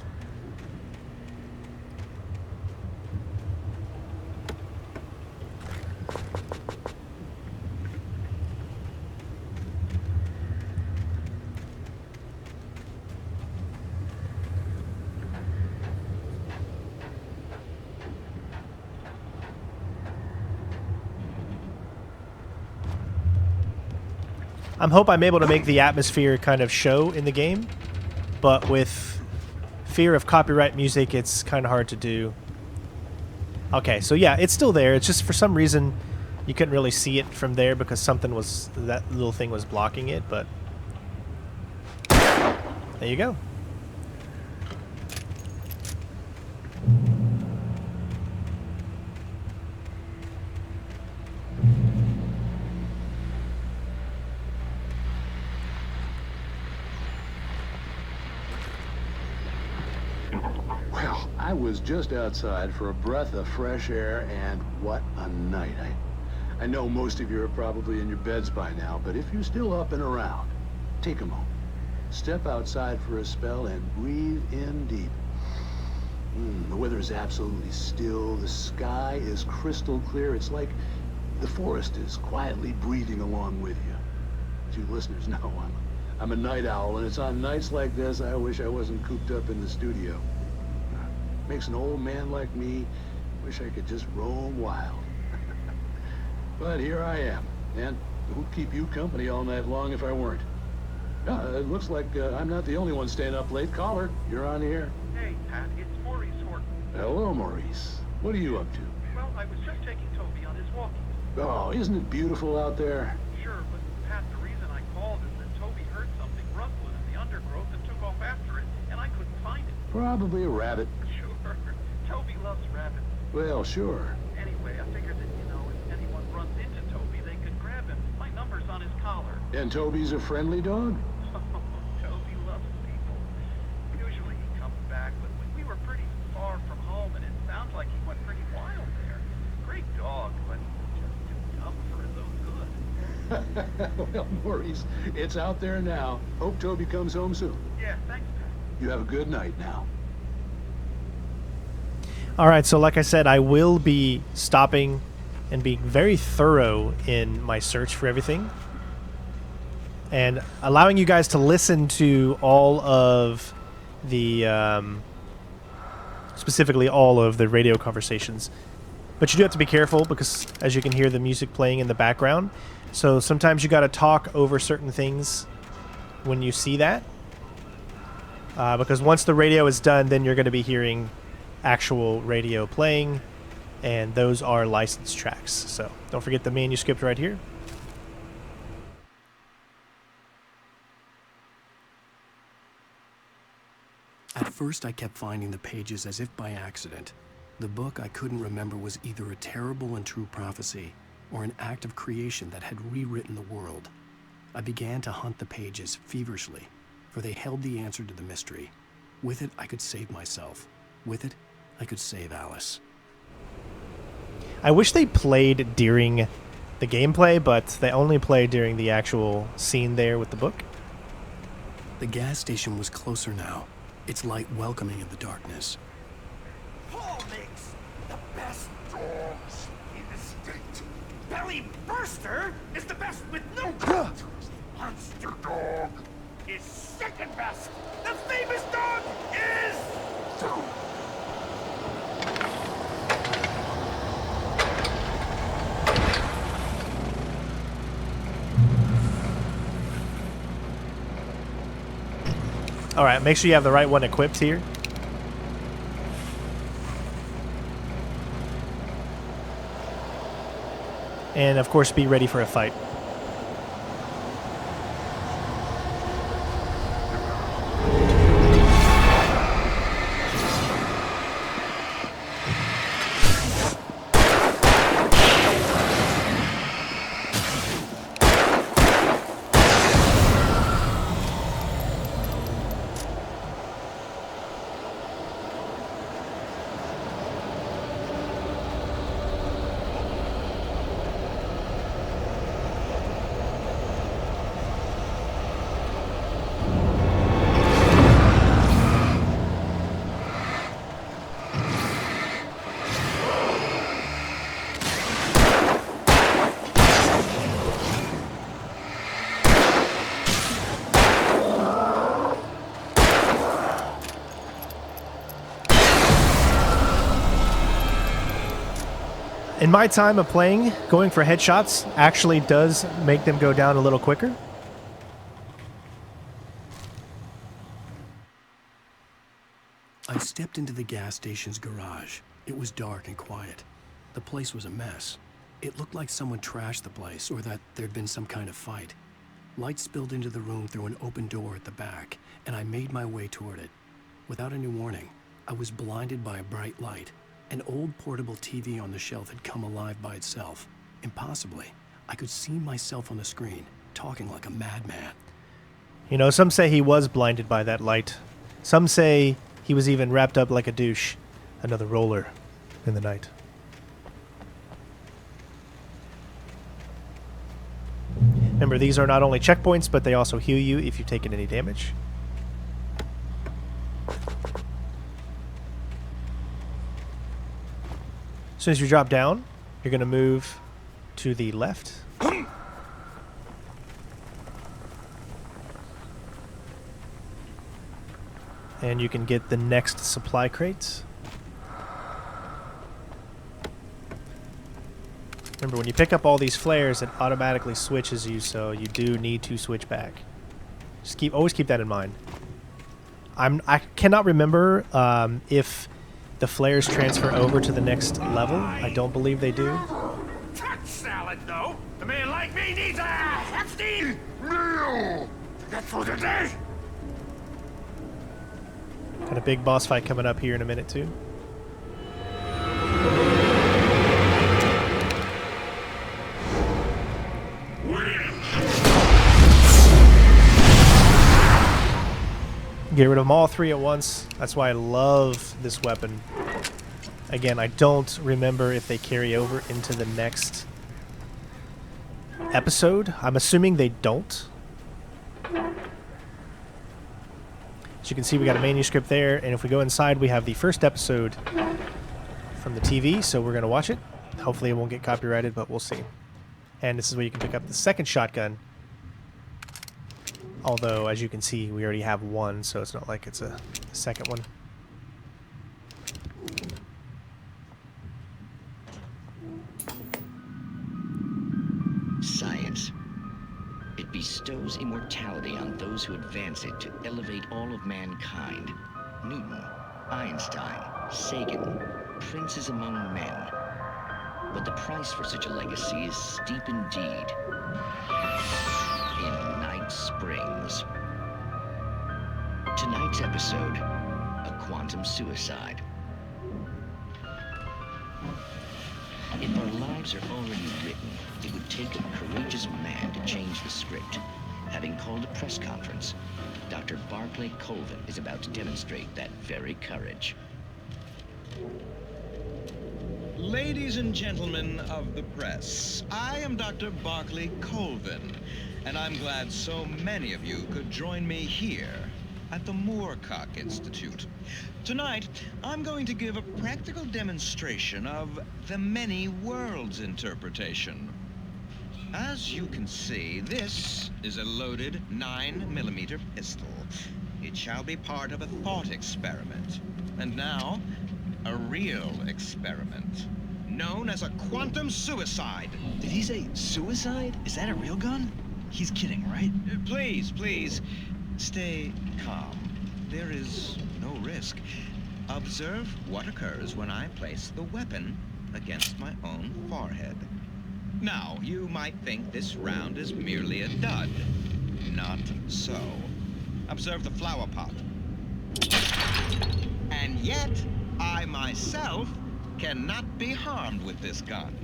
I hope I'm able to make the atmosphere kind of show in the game, but with fear of copyright music, it's kind of hard to do. Okay, so yeah, it's still there. It's just for some reason you couldn't really see it from there because that little thing was blocking it, but there you go. I was just outside for a breath of fresh air, and what a night. I know most of you are probably in your beds by now, but if you're still up and around, take a moment. Step outside for a spell and breathe in deep. The weather is absolutely still. The sky is crystal clear. It's like the forest is quietly breathing along with you. As you listeners know, I'm a night owl, and it's on nights like this I wish I wasn't cooped up in the studio. Makes an old man like me wish I could just roam wild. But here I am, and who'd keep you company all night long if I weren't? It looks like I'm not the only one staying up late. Caller, you're on the air. Hey, Pat, it's Maurice Horton. Hello, Maurice. What are you up to? Well, I was just taking Toby on his walkies. Oh, isn't it beautiful out there? Sure, but Pat, the reason I called is that Toby heard something rustling in the undergrowth and took off after it, and I couldn't find it. Probably a rabbit. Sure. Toby loves rabbits. Well, sure. Anyway, I figured that, if anyone runs into Toby, they could grab him. My number's on his collar. And Toby's a friendly dog? Toby loves people. Usually he comes back, but we were pretty far from home, and it sounds like he went pretty wild there. Great dog, but just too dumb for his own good. Well, Maurice, it's out there now. Hope Toby comes home soon. Yeah, thanks, Pat. You have a good night now. All right, so like I said, I will be stopping and being very thorough in my search for everything and allowing you guys to listen to all of the, specifically all of the radio conversations. But you do have to be careful because, as you can hear, the music playing in the background. So sometimes you got to talk over certain things when you see that. Because once the radio is done, then you're going to be hearing actual radio playing, and those are licensed tracks. So don't forget the manuscript right here. At first, I kept finding the pages as if by accident. The book I couldn't remember was either a terrible and true prophecy or an act of creation that had rewritten the world. I began to hunt the pages feverishly, for they held the answer to the mystery. With it, I could save myself. With it, I could save Alice. I wish they played during the gameplay, but they only play during the actual scene there with the book. The gas station was closer now, its light welcoming in the darkness. Paul makes the best dogs in the state. Belly Burster is the best with no coat. Monster Dog is second best. The famous dog is... All right, make sure you have the right one equipped here. And of course, be ready for a fight. In my time of playing, going for headshots actually does make them go down a little quicker. I stepped into the gas station's garage. It was dark and quiet. The place was a mess. It looked like someone trashed the place or that there'd been some kind of fight. Light spilled into the room through an open door at the back, and I made my way toward it. Without any warning, I was blinded by a bright light. An old portable TV on the shelf had come alive by itself. Impossibly, I could see myself on the screen, talking like a madman. You know, some say he was blinded by that light. Some say he was even wrapped up like a douche. Another roller in the night. Remember, these are not only checkpoints, but they also heal you if you've taken any damage. As soon as you drop down, you're going to move to the left. And you can get the next supply crates. Remember, when you pick up all these flares, it automatically switches you, so you do need to switch back. Just always keep that in mind. I cannot remember if the flares transfer over to the next level. I don't believe they do. Cut salad, though. A man like me needs a hefty meal. That's for today. Got a big boss fight coming up here in a minute, too. Get rid of them all three at once. That's why I love this weapon. Again, I don't remember if they carry over into the next episode. I'm assuming they don't. As you can see, we got a manuscript there, and if we go inside, we have the first episode from the TV, so we're going to watch it. Hopefully it won't get copyrighted, but we'll see. And this is where you can pick up the second shotgun. Although, as you can see, we already have one, so it's not like it's a second one. Science. It bestows immortality on those who advance it to elevate all of mankind. Newton, Einstein, Sagan, princes among men. But the price for such a legacy is steep indeed. In Night Springs. Tonight's episode, a quantum suicide. If our lives are already written, it would take a courageous man to change the script. Having called a press conference, Dr. Barclay Colvin is about to demonstrate that very courage. Ladies and gentlemen of the press, I am Dr. Barclay Colvin, and I'm glad so many of you could join me here at the Moorcock Institute. Tonight, I'm going to give a practical demonstration of the many worlds interpretation. As you can see, this is a loaded 9mm pistol. It shall be part of a thought experiment. And now, a real experiment, known as a quantum suicide. Did he say suicide? Is that a real gun? He's kidding, right? Please, stay calm. There is no risk. Observe what occurs when I place the weapon against my own forehead. Now, you might think this round is merely a dud. Not so. Observe the flower pot. And yet, I myself cannot be harmed with this gun.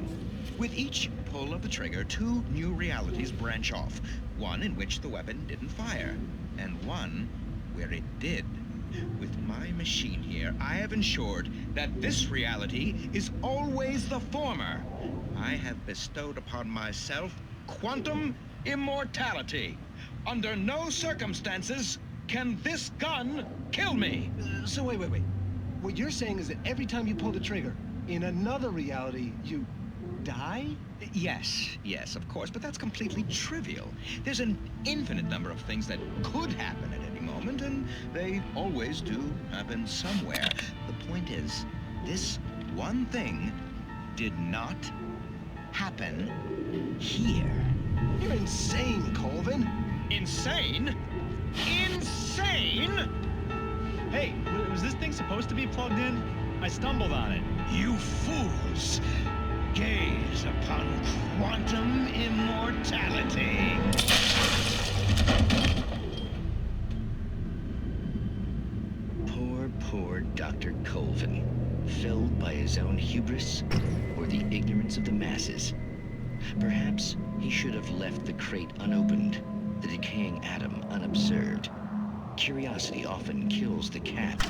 With each pull of the trigger, two new realities branch off. One in which the weapon didn't fire, and one where it did. With my machine here, I have ensured that this reality is always the former. I have bestowed upon myself quantum immortality. Under no circumstances can this gun kill me. So wait. What you're saying is that every time you pull the trigger, in another reality, you die? Yes, of course, but that's completely trivial. There's an infinite number of things that could happen at any moment, and they always do happen somewhere. The point is, this one thing did not happen here. You're insane, Colvin. Insane? Insane? Hey, was this thing supposed to be plugged in? I stumbled on it. You fools! Gaze upon quantum immortality. Poor Dr. Colvin, felled by his own hubris or the ignorance of the masses. Perhaps he should have left the crate unopened, the decaying atom unobserved. Curiosity often kills the cat.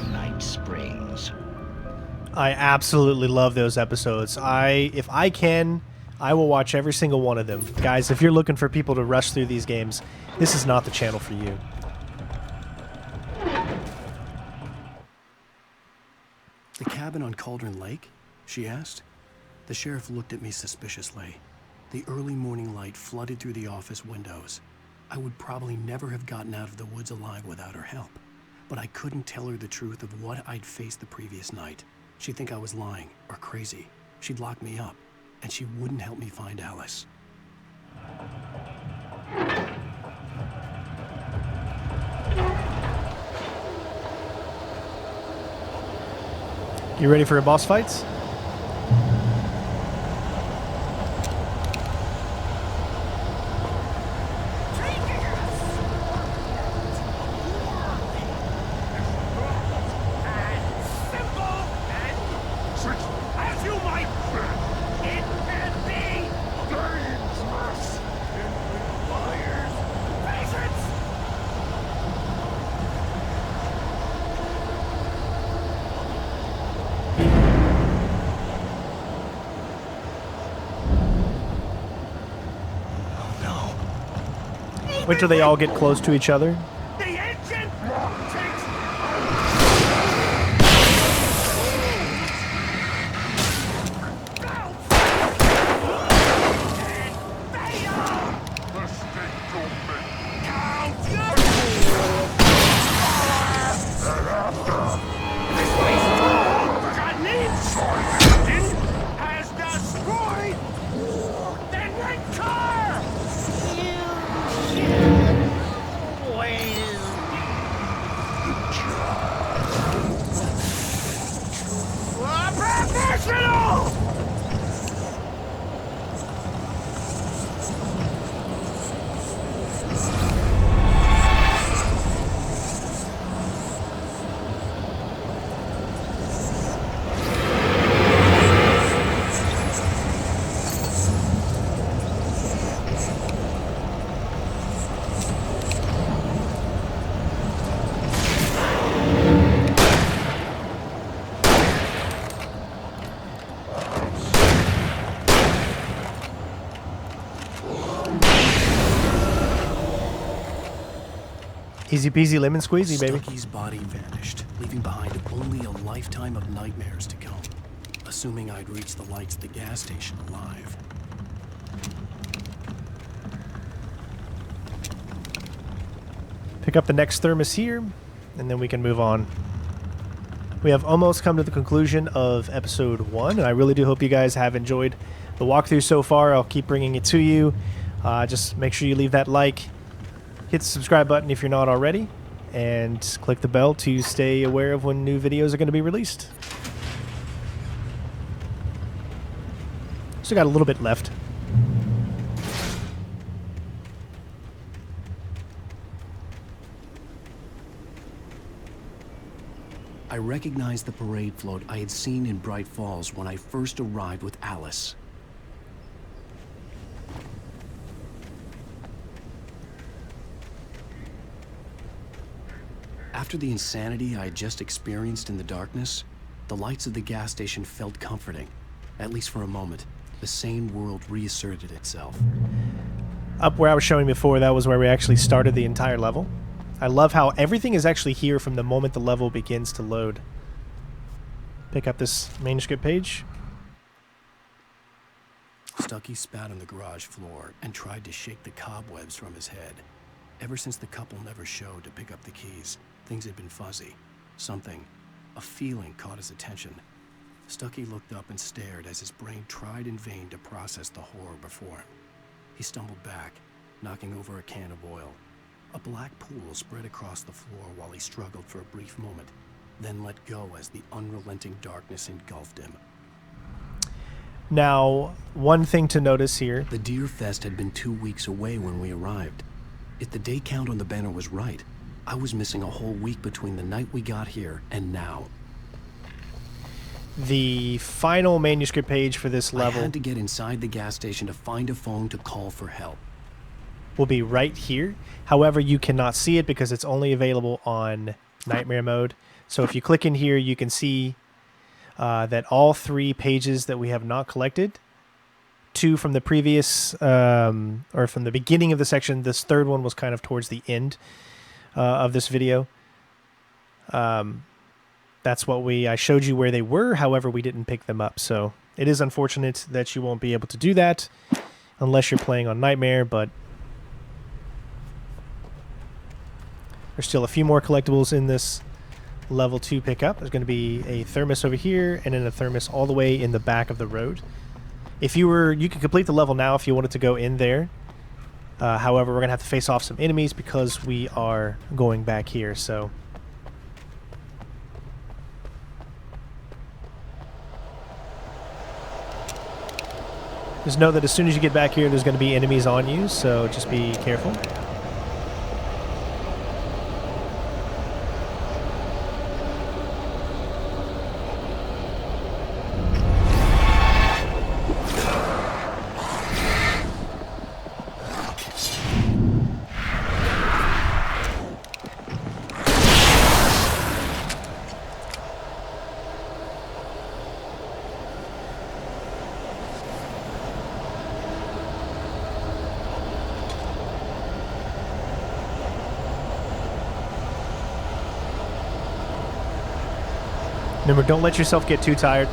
In Night Springs. I absolutely love those episodes. If I can I will watch every single one of them. Guys, if you're looking for people to rush through these games, this is not the channel for you. The cabin on Cauldron Lake? She asked. The sheriff looked at me suspiciously. The early morning light flooded through the office windows. I would probably never have gotten out of the woods alive without her help. But I couldn't tell her the truth of what I'd faced the previous night. She'd think I was lying or crazy. She'd lock me up, and she wouldn't help me find Alice. You ready for your boss fights? Wait till they all get close to each other. Easy peasy lemon squeezy, baby. Stucky's body vanished, leaving behind only a lifetime of nightmares to come. Assuming I'd reached the lights at the gas station alive. Pick up the next thermos here, and then we can move on. We have almost come to the conclusion of episode 1, and I really do hope you guys have enjoyed the walkthrough so far. I'll keep bringing it to you. Just make sure you leave that like. Hit the subscribe button if you're not already, and click the bell to stay aware of when new videos are going to be released. Still got a little bit left. I recognized the parade float I had seen in Bright Falls when I first arrived with Alice. After the insanity I had just experienced in the darkness, the lights of the gas station felt comforting. At least for a moment, the sane world reasserted itself. Up where I was showing before, that was where we actually started the entire level. I love how everything is actually here from the moment the level begins to load. Pick up this manuscript page. Stucky spat on the garage floor and tried to shake the cobwebs from his head. Ever since the couple never showed to pick up the keys, things had been fuzzy. Something, a feeling caught his attention. Stucky looked up and stared as his brain tried in vain to process the horror before him. He stumbled back, knocking over a can of oil. A black pool spread across the floor while he struggled for a brief moment, then let go as the unrelenting darkness engulfed him. Now, one thing to notice here. The Deer Fest had been 2 weeks away when we arrived. If the day count on the banner was right, I was missing a whole week between the night we got here and now. The final manuscript page for this level I had to get inside the gas station to find a phone to call for help. Will be right here. However, you cannot see it because it's only available on Nightmare mode. So if you click in here, you can see that all 3 pages that we have not collected two from the previous, or from the beginning of the section. This third one was kind of towards the end of this video. That's what I showed you where they were. However, we didn't pick them up. So it is unfortunate that you won't be able to do that unless you're playing on Nightmare, but there's still a few more collectibles in this level 2 pickup. There's going to be a thermos over here and then a thermos all the way in the back of the road. If you could complete the level now if you wanted to go in there. However, we're going to have to face off some enemies because we are going back here, so... Just know that as soon as you get back here, there's going to be enemies on you, so just be careful. Remember, don't let yourself get too tired.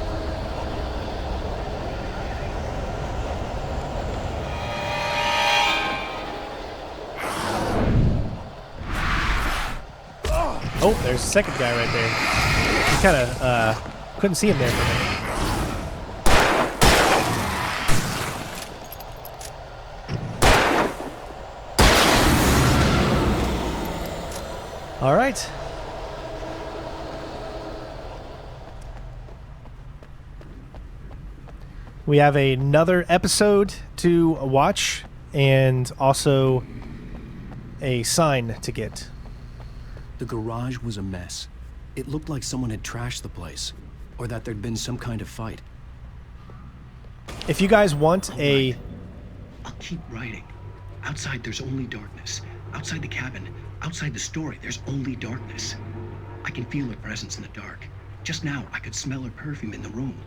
Oh, there's a second guy right there. You kind of couldn't see him there for a minute. All right. We have another episode to watch and also a sign to get. The garage was a mess. It looked like someone had trashed the place, or that there'd been some kind of fight. If you guys want I'll keep writing. Outside, there's only darkness. Outside the cabin, outside the story, there's only darkness. I can feel her presence in the dark. Just now, I could smell her perfume in the room.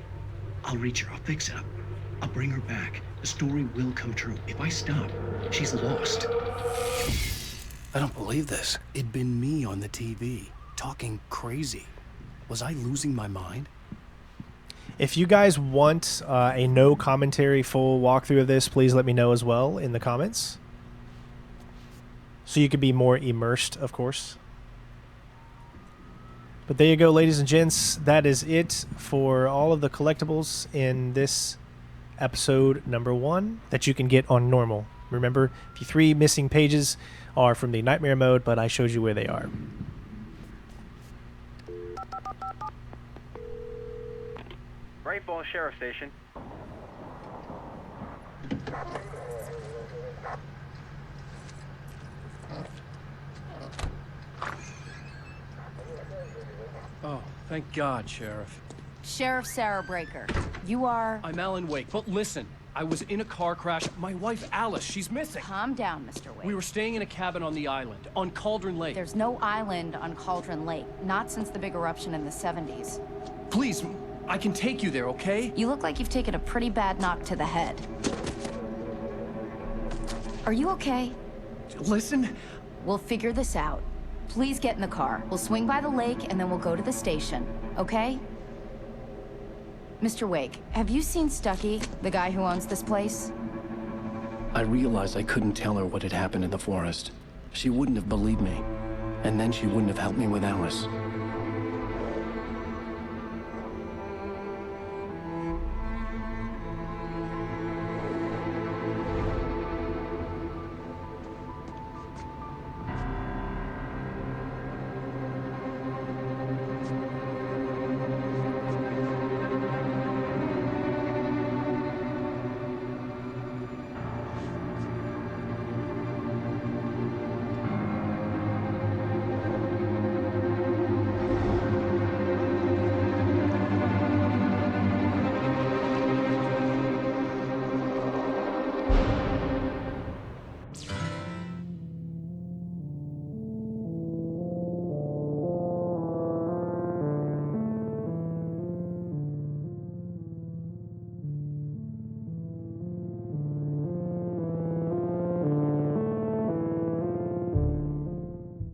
I'll reach her. I'll fix it up. I'll bring her back. The story will come true. If I stop, she's lost. I don't believe this. It'd been me on the TV, talking crazy. Was I losing my mind? If you guys want a no commentary full walkthrough of this, please let me know as well in the comments. So you could be more immersed, of course. But there you go, ladies and gents. That is it for all of the collectibles in this episode number 1 that you can get on normal. Remember, the 3 missing pages are from the Nightmare mode, but I showed you where they are. Bright Falls Sheriff Station. Oh, thank God, Sheriff. Sheriff Sarah Breaker, you are... I'm Alan Wake, but listen, I was in a car crash. My wife, Alice, she's missing. Calm down, Mr. Wake. We were staying in a cabin on the island, on Cauldron Lake. There's no island on Cauldron Lake, not since the big eruption in the 70s. Please, I can take you there, okay? You look like you've taken a pretty bad knock to the head. Are you okay? Listen. We'll figure this out. Please get in the car. We'll swing by the lake and then we'll go to the station, okay? Mr. Wake, have you seen Stucky, the guy who owns this place? I realized I couldn't tell her what had happened in the forest. She wouldn't have believed me. And then she wouldn't have helped me with Alice.